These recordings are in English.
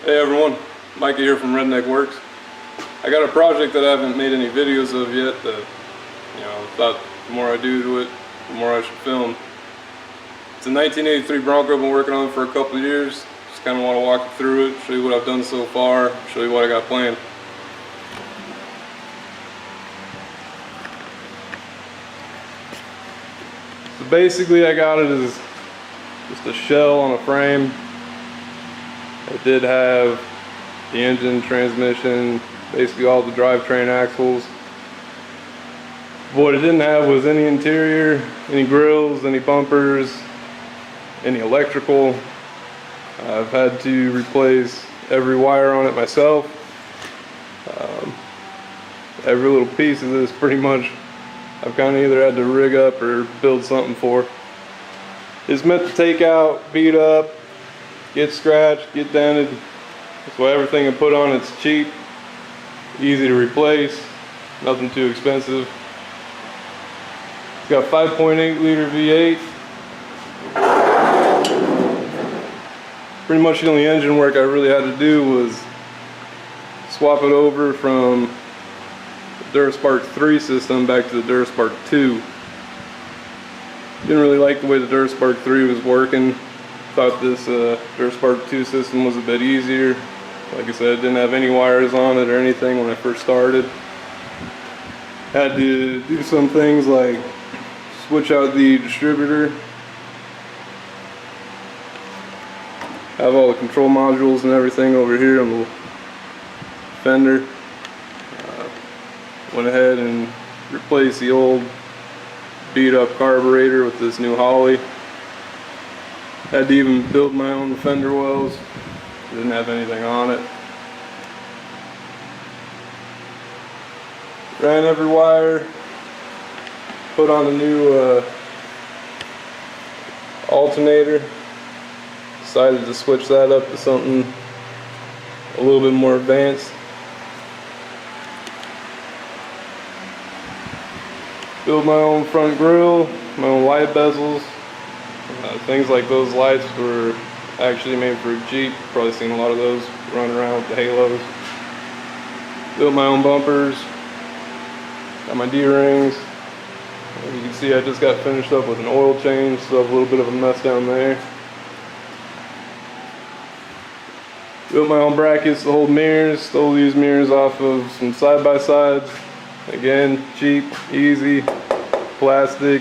Hey everyone, Mikey here from Redneck Works. I got a project that I haven't made any videos of yet that, thought the more I do to it, the more I should film. It's a 1983 Bronco I've been working on for a couple of years. Just kind of want to walk you through it, show you what I've done so far, show you what I got planned. So basically I got it as just a shell on a frame. It did have the engine, transmission, basically all the drivetrain axles. But what it didn't have was any interior, any grills, any bumpers, any electrical. I've had to replace every wire on it myself. Every little piece of this pretty much I've kind of either had to rig up or build something for. It's meant to take out, beat up, get scratched, get dented. That's why everything I put on it's cheap, easy to replace, nothing too expensive. It's got 5.8 liter V8. Pretty much the only engine work I really had to do was swap it over from the Duraspark 3 system back to the Duraspark 2. Didn't really like the way the Duraspark 3 was working. Thought this Duraspark 2 system was a bit easier. Like I said, it didn't have any wires on it or anything when I first started. Had to do some things like switch out the distributor. Have all the control modules and everything over here on the fender. Went ahead and replaced the old beat up carburetor with this new Holly. Had to even build my own fender wells. Didn't have anything on it. Ran every wire. Put on a new alternator. Decided to switch that up to something a little bit more advanced. Build my own front grille, my own light bezels. Things like those lights were actually made for a Jeep. Probably seen a lot of those running around with the halos. Built my own bumpers. Got my D-rings. You can see I just got finished up with an oil change, so I have a little bit of a mess down there. Built my own brackets to hold mirrors. Stole these mirrors off of some side-by-sides. Again, cheap, easy, plastic,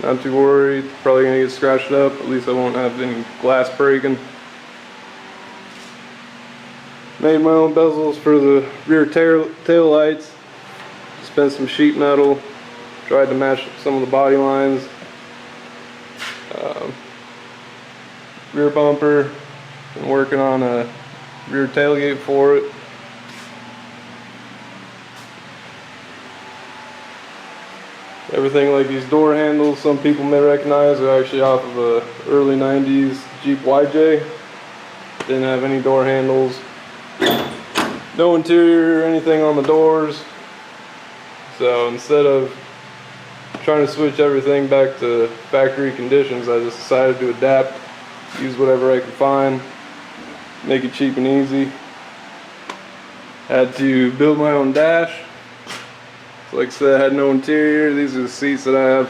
not too worried. Probably gonna get scratched up, at least I won't have any glass breaking. Made my own bezels for the rear tail lights. Spent some sheet metal, tried to match some of the body lines. Rear bumper, been working on a rear tailgate for it. Everything like these door handles, some people may recognize, are actually off of a early 90s Jeep YJ. Didn't have any door handles. No interior or anything on the doors. So instead of trying to switch everything back to factory conditions, I just decided to adapt, use whatever I could find, make it cheap and easy. Had to build my own dash. So like I said, I had no interior. These are the seats that I have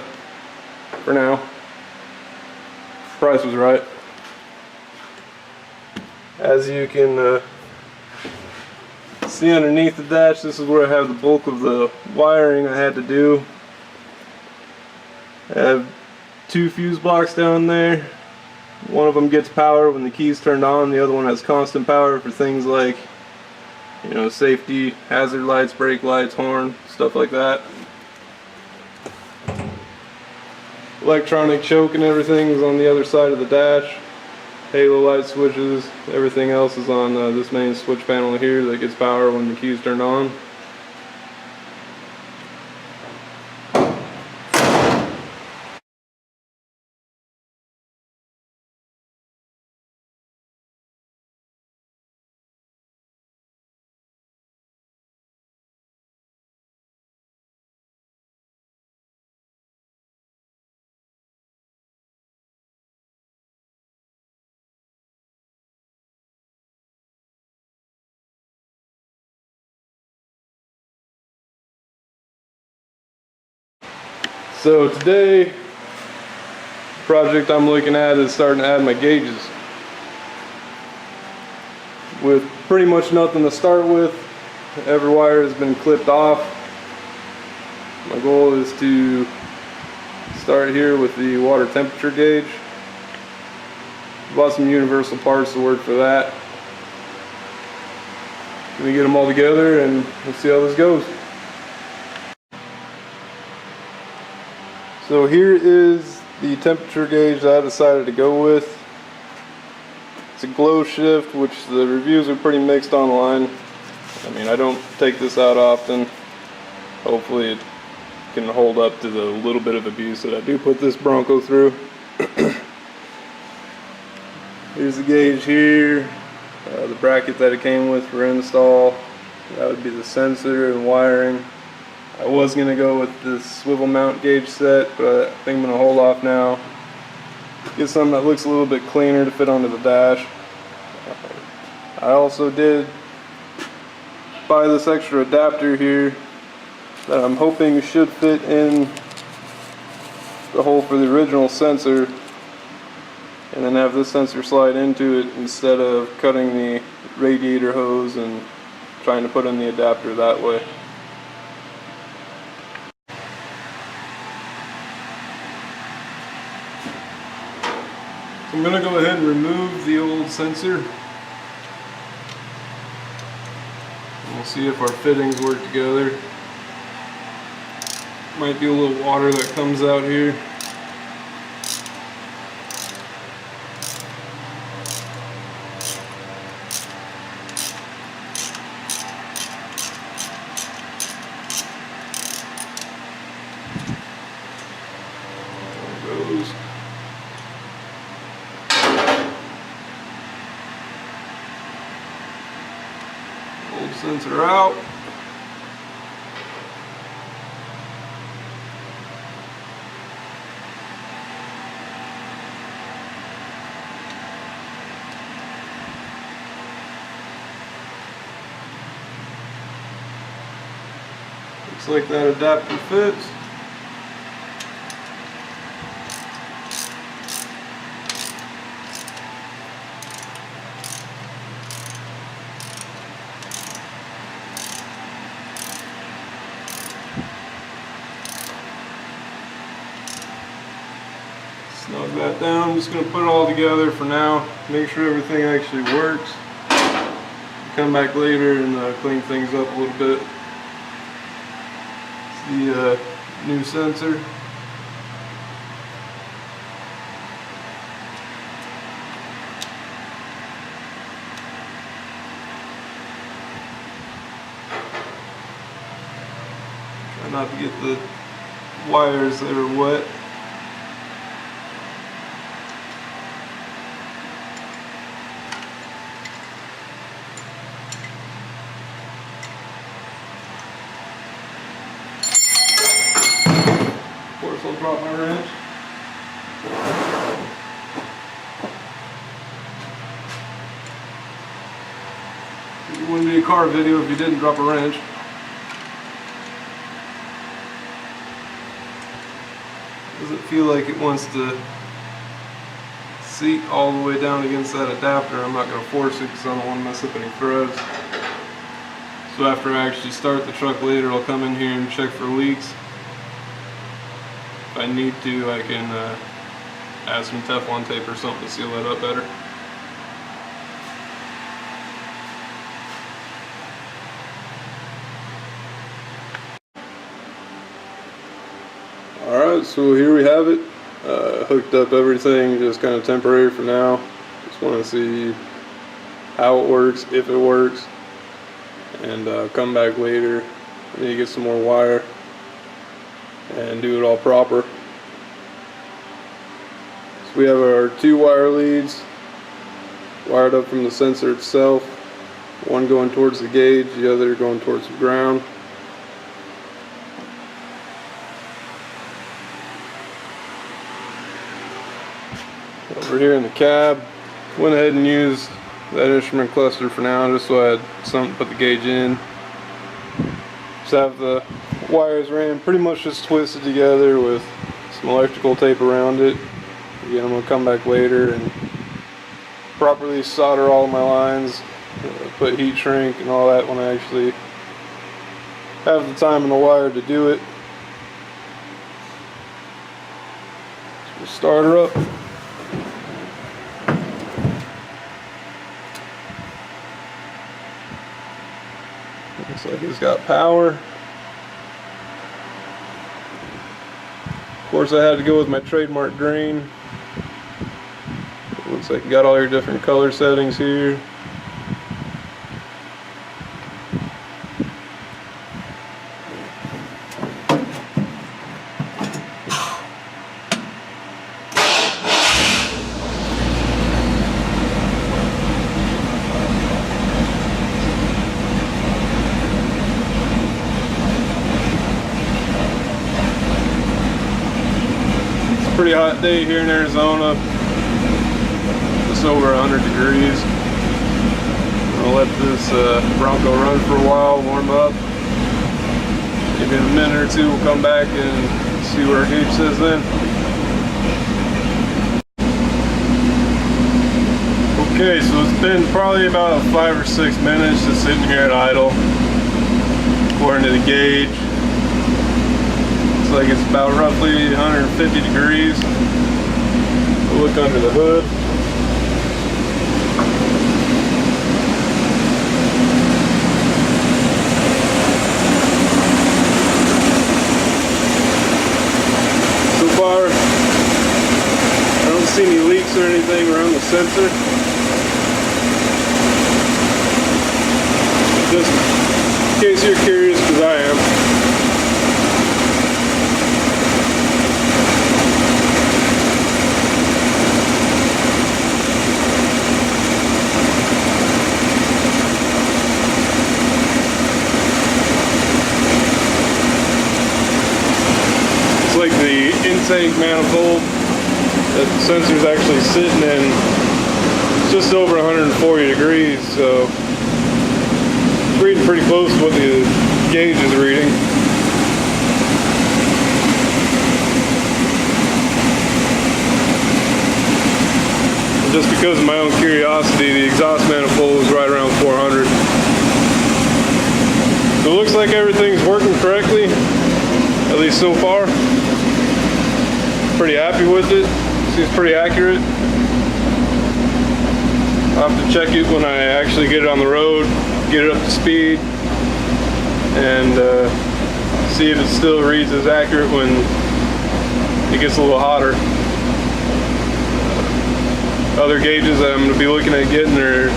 for now. Price was right. As you can see underneath the dash, this is where I have the bulk of the wiring I had to do. I have two fuse blocks down there. One of them gets power when the key's turned on. The other one has constant power for things like, safety, hazard lights, brake lights, horn, stuff like that. Electronic choke and everything is on the other side of the dash. Halo light switches, everything else is on this main switch panel here that gets power when the key's turned on. So today, the project I'm looking at is starting to add my gauges. With pretty much nothing to start with, every wire has been clipped off. My goal is to start here with the water temperature gauge. Bought some universal parts to work for that. Let me get them all together and let's see how this goes. So here is the temperature gauge that I decided to go with. It's a glow shift, which the reviews are pretty mixed online. I mean, I don't take this out often. Hopefully it can hold up to the little bit of abuse that I do put this Bronco through. Here's the gauge here, the bracket that it came with for install. That would be the sensor and wiring. I was going to go with this swivel mount gauge set, but I think I'm going to hold off now. Get something that looks a little bit cleaner to fit onto the dash. I also did buy this extra adapter here that I'm hoping should fit in the hole for the original sensor, and then have this sensor slide into it instead of cutting the radiator hose and trying to put in the adapter that way. So I'm going to go ahead and remove the old sensor. And we'll see if our fittings work together. Might be a little water that comes out here. There it goes. Old sensor out. Looks like that adapter fits. Snug that down. I'm just going to put it all together for now. Make sure everything actually works. Come back later and clean things up a little bit. The new sensor. Try not to get the wires that are wet. I'll drop my wrench. It wouldn't be a car video if you didn't drop a wrench. Doesn't feel like it wants to seat all the way down against that adapter. I'm not going to force it because I don't want to mess up any threads. So after I actually start the truck later, I'll come in here and check for leaks. If I need to, I can add some Teflon tape or something to seal that up better. Alright, so here we have it. Hooked up everything, just kind of temporary for now. Just want to see how it works, if it works, and come back later. I need to get some more wire and do it all proper. So we have our 2 wire leads wired up from the sensor itself, one going towards the gauge, the other going towards the ground. Over here in the cab, went ahead and used that instrument cluster for now, just so I had something to put the gauge in. Just have the wires ran pretty much just twisted together with some electrical tape around it. Again, I'm going to come back later and properly solder all of my lines, put heat shrink and all that when I actually have the time and the wire to do it. So we'll start her up. Looks like it's got power. Of course, I had to go with my trademark green. Looks like you got all your different color settings here. Pretty hot day here in Arizona, just over 100 degrees. I'll let this Bronco run for a while, warm up. Maybe in a minute or two we'll come back and see what our gauge says then. Okay, so it's been probably about 5 or 6 minutes just sitting here at idle. According to the gauge, like it's about roughly 150 degrees. We'll look under the hood. So far, I don't see any leaks or anything around the sensor. Just in case you're curious, because I am. Like the intake manifold that the sensor is actually sitting in, it's just over 140 degrees, so it's reading pretty close to what the gauge is reading. And just because of my own curiosity, the exhaust manifold is right around 400. So it looks like everything's working correctly, at least so far. Pretty happy with it. Seems pretty accurate. I'll have to check it when I actually get it on the road, get it up to speed, and see if it still reads as accurate when it gets a little hotter. Other gauges that I'm going to be looking at getting are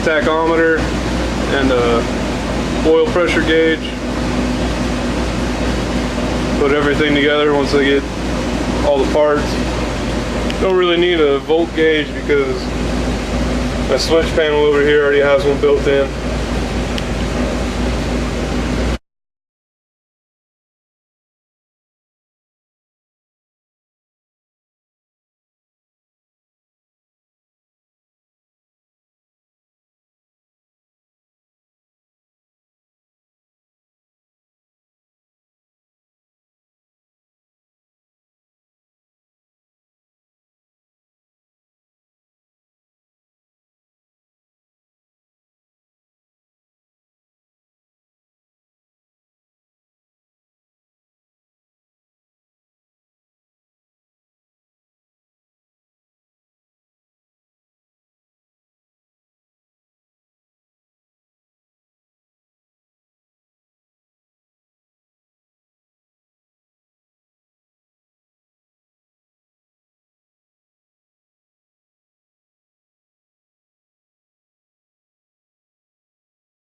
tachometer and a oil pressure gauge. Put everything together once I get all the parts. Don't really need a volt gauge because my switch panel over here already has one built in.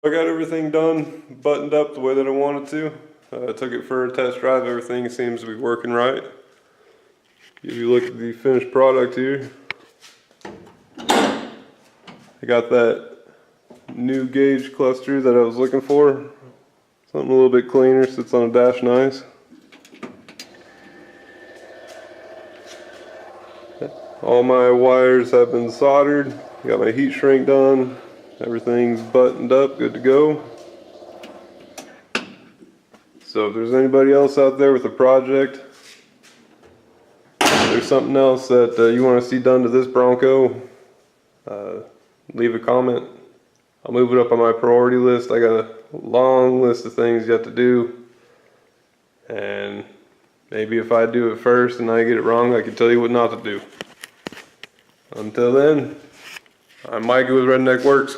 I got everything done, buttoned up the way that I wanted to. I took it for a test drive. Everything seems to be working right. Give you a look at the finished product here. I got that new gauge cluster that I was looking for. Something a little bit cleaner, sits on a dash nice. All my wires have been soldered. Got my heat shrink done. Everything's buttoned up, good to go. So if there's anybody else out there with a project, if there's something else that you want to see done to this Bronco, leave a comment. I'll move it up on my priority list. I got a long list of things yet to do, and maybe if I do it first and I get it wrong, I can tell you what not to do. Until then, I'm Mikey with Redneck Works.